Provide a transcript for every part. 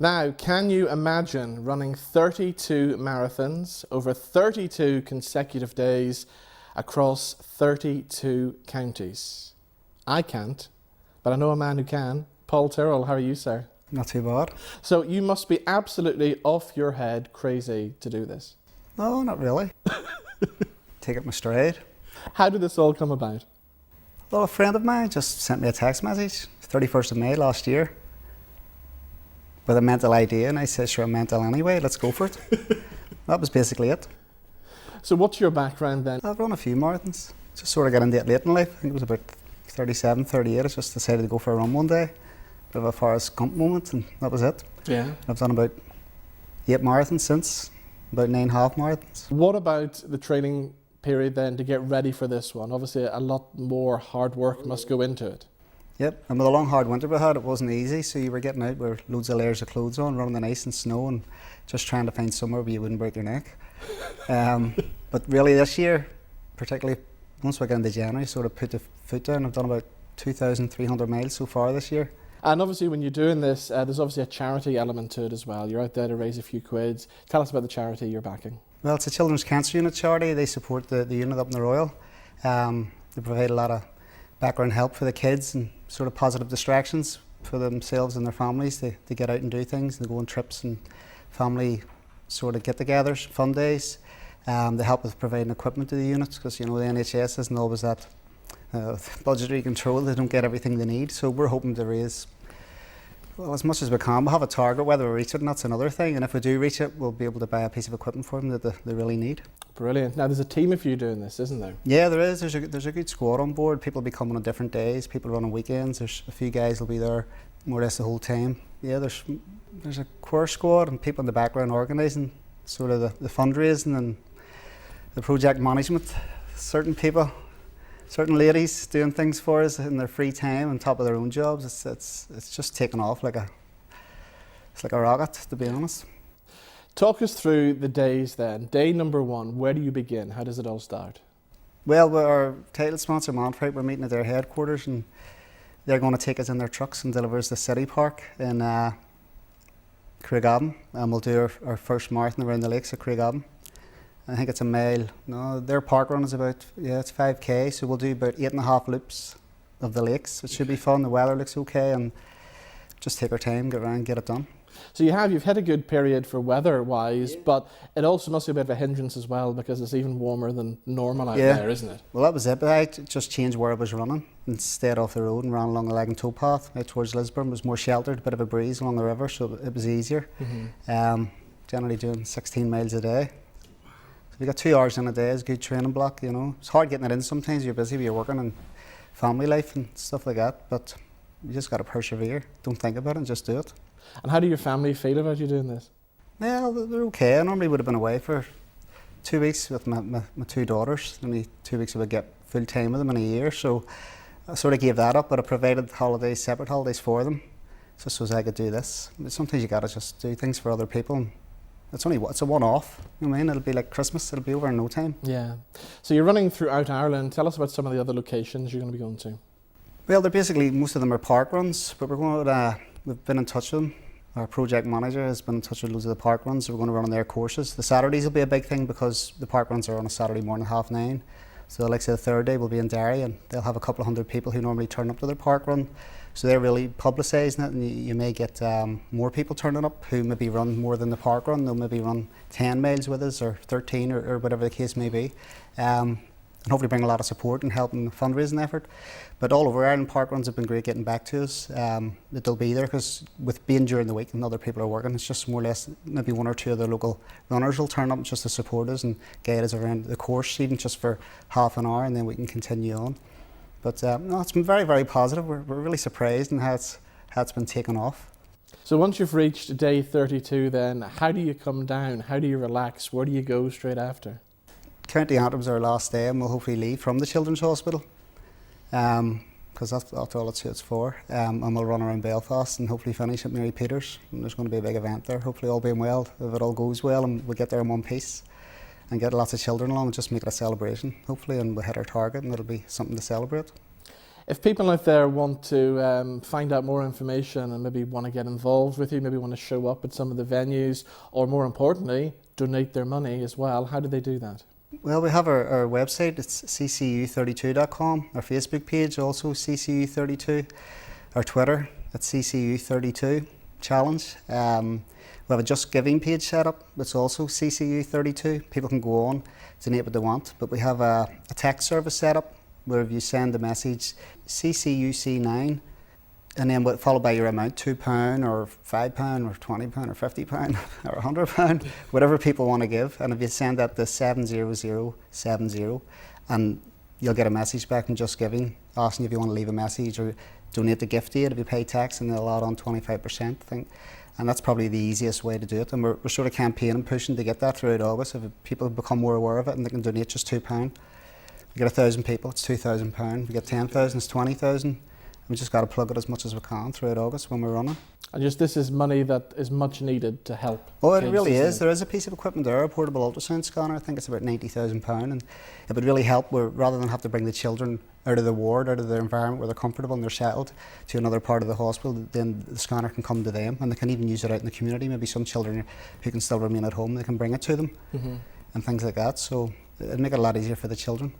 Now, can you imagine running 32 marathons over 32 consecutive days across 32 counties? I can't, but I know a man who can. Paul Tyrrell, how are you, sir? Not too bad. So you must be absolutely off your head crazy to do this. No, not really. Take it in my stride. How did this all come about? Well, a friend of mine just sent me a text message, 31st of May last year, with a mental idea, and I said, sure, I'm mental anyway, let's go for it. That was basically it. So what's your background then? I've run a few marathons. Just sort of got into it late in life. I think it was about 37, 38. I just decided to go for a run one day. Bit of a Forrest Gump moment, and that was it. Yeah. I've done about 8 marathons since, about 9 half marathons. What about the training period then to get ready for this one? Obviously a lot more hard work must go into it. Yep, and with the long hard winter we had, it wasn't easy, so you were getting out with loads of layers of clothes on, running in ice and snow, and just trying to find somewhere where you wouldn't break your neck. But really this year, particularly once we get into January, sort of put the foot down. I've done about 2,300 miles so far this year. And obviously when you're doing this, there's obviously a charity element to it as well. You're out there to raise a few quids. Tell us about the charity you're backing. Well, it's a Children's Cancer Unit charity. They support the unit up in the Royal. They provide a lot of background help for the kids and sort of positive distractions for themselves and their families. They get out and do things. They go on trips and family sort of get-togethers, fun days. They help with providing equipment to the units because, you know, the NHS isn't always that budgetary control. They don't get everything they need. So we're hoping to raise, well, as much as we can. We'll have a target. Whether we reach it or not, that's another thing. And if we do reach it, we'll be able to buy a piece of equipment for them that they really need. Brilliant. Now there's a team of you doing this, isn't there? Yeah, there is. There's a good squad on board. People will be coming on different days. People run on weekends. There's a few guys will be there more or less the whole time. Yeah, there's a core squad and people in the background organising sort of the fundraising and the project management. Certain people, certain ladies doing things for us in their free time on top of their own jobs. It's just taken off like a rocket, to be honest. Talk us through the days then. Day number 1, where do you begin? How does it all start? Well, with our title sponsor, Manfred, we're meeting at their headquarters and they're going to take us in their trucks and deliver us to City Park in Craigavon, and we'll do our first marathon around the lakes of Craigavon. I think it's a mile. No, their park run is about, it's 5k, so we'll do about 8.5 loops of the lakes. It should be fun. The weather looks okay, and just take our time, get around, get it done. So you've had a good period for weather-wise, but it also must be a bit of a hindrance as well because it's even warmer than normal out there, isn't it? Well, that was it, but I just changed where I was running and stayed off the road and ran along the leg and tow path out towards Lisburn. It was more sheltered, a bit of a breeze along the river, so it was easier. Generally doing 16 miles a day. So we got 2 hours in a day, it's a good training block, you know. It's hard getting it in sometimes, you're busy with your working and family life and stuff like that, but you just got to persevere. Don't think about it and just do it. And how do your family feel about you doing this? Well, they're okay. I normally would have been away for 2 weeks with my 2 daughters. Only 2 weeks I would get full time with them in a year, so I sort of gave that up, but I provided holidays, separate holidays for them, just so as I could do this. But sometimes you got to just do things for other people. It's a one-off, you know what I mean? It'll be like Christmas, it'll be over in no time. Yeah. So you're running throughout Ireland. Tell us about some of the other locations you're going to be going to. Well, they're basically, most of them are park runs, but we've been in touch with them. Our project manager has been in touch with loads of the park runs, so we're going to run on their courses. The Saturdays will be a big thing because the park runs are on a Saturday morning at 9:30. So like say the third day will be in Derry, and they'll have a couple of hundred people who normally turn up to their park run. So they're really publicising it, and you may get more people turning up who maybe run more than the park run. They'll maybe run 10 miles with us or 13 or whatever the case may be. And hopefully bring a lot of support and help in the fundraising effort. But all over Ireland, park runs have been great getting back to us. That they'll be there because with being during the week and other people are working, it's just more or less maybe 1 or 2 of the local runners will turn up just to support us and guide us around the course, even just for half an hour, and then we can continue on. But no, it's been very, very positive. We're really surprised in how it's been taken off. So once you've reached day 32 then, how do you come down? How do you relax? Where do you go straight after? County Antrim's our last day, and we'll hopefully leave from the Children's Hospital because that's all it's for. And we'll run around Belfast and hopefully finish at Mary Peters. And there's going to be a big event there, hopefully all being well, if it all goes well and we get there in one piece and get lots of children along and just make it a celebration, hopefully, and we'll hit our target and it'll be something to celebrate. If people out there want to find out more information and maybe want to get involved with you, maybe want to show up at some of the venues, or more importantly, donate their money as well, how do they do that? Well, we have our website, it's CCU32.com, our Facebook page also CCU32, our Twitter at CCU32 Challenge. We have a Just Giving page set up, that's also CCU32. People can go on, donate what they want, but we have a text service set up where if you send the message CCUC9 and then followed by your amount, £2 or £5 or £20 or £50 or £100, whatever people want to give, and if you send that to 70070 and you'll get a message back from Just Giving asking if you want to leave a message or donate the gift aid if you pay tax, and they'll add on 25%, I think. And that's probably the easiest way to do it, and we're sort of campaigning, pushing to get that throughout August. If people become more aware of it and they can donate just £2. We get 1,000 people, it's £2,000. We get 10,000, it's 20,000. We just got to plug it as much as we can throughout August when we're running. And just this is money that is much needed to help. Oh, it really is. There is a piece of equipment there, a portable ultrasound scanner. I think it's about £90,000, and it would really help where, rather than have to bring the children out of the ward, out of their environment where they're comfortable and they're settled, to another part of the hospital, then the scanner can come to them, and they can even use it out in the community. Maybe some children who can still remain at home, they can bring it to them, and things like that. So it'd make it a lot easier for the children.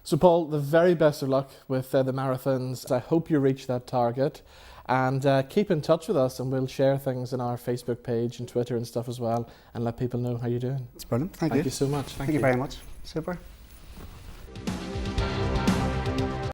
So Paul, the very best of luck with the marathons. I hope you reach that target, and keep in touch with us, and we'll share things in our Facebook page and Twitter and stuff as well, and let people know how you're doing. It's brilliant. Thank you. Thank you so much. Thank you very much. Super.